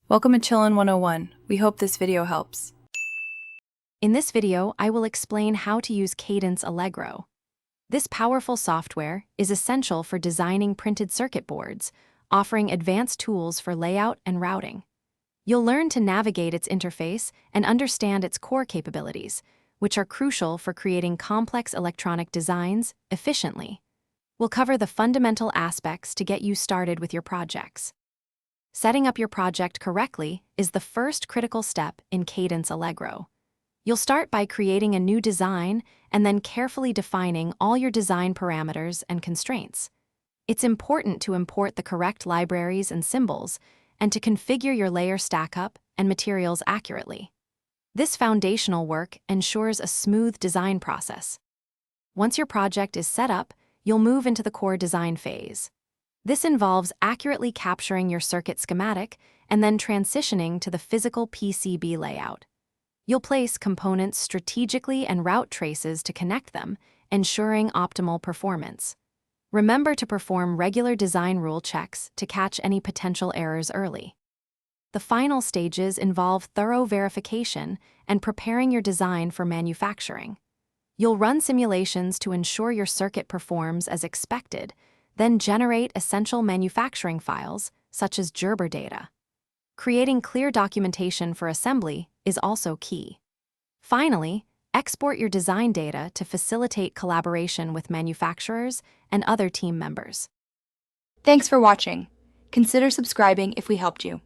Welcome to Chillin' 101. We hope this video helps. In this video, I will explain how to use Cadence Allegro. This powerful software is essential for designing printed circuit boards, offering advanced tools for layout and routing. You'll learn to navigate its interface and understand its core capabilities, which are crucial for creating complex electronic designs efficiently. We'll cover the fundamental aspects to get you started with your projects. Setting up your project correctly is the first critical step in Cadence Allegro. You'll start by creating a new design and then carefully defining all your design parameters and constraints. It's important to import the correct libraries and symbols and to configure your layer stackup and materials accurately. This foundational work ensures a smooth design process. Once your project is set up, you'll move into the core design phase. This involves accurately capturing your circuit schematic and then transitioning to the physical PCB layout. You'll place components strategically and route traces to connect them, ensuring optimal performance. Remember to perform regular design rule checks to catch any potential errors early. The final stages involve thorough verification and preparing your design for manufacturing. You'll run simulations to ensure your circuit performs as expected, then generate essential manufacturing files, such as Gerber data. Creating clear documentation for assembly is also key. Finally, export your design data to facilitate collaboration with manufacturers and other team members. Thanks for watching. Consider subscribing if we helped you.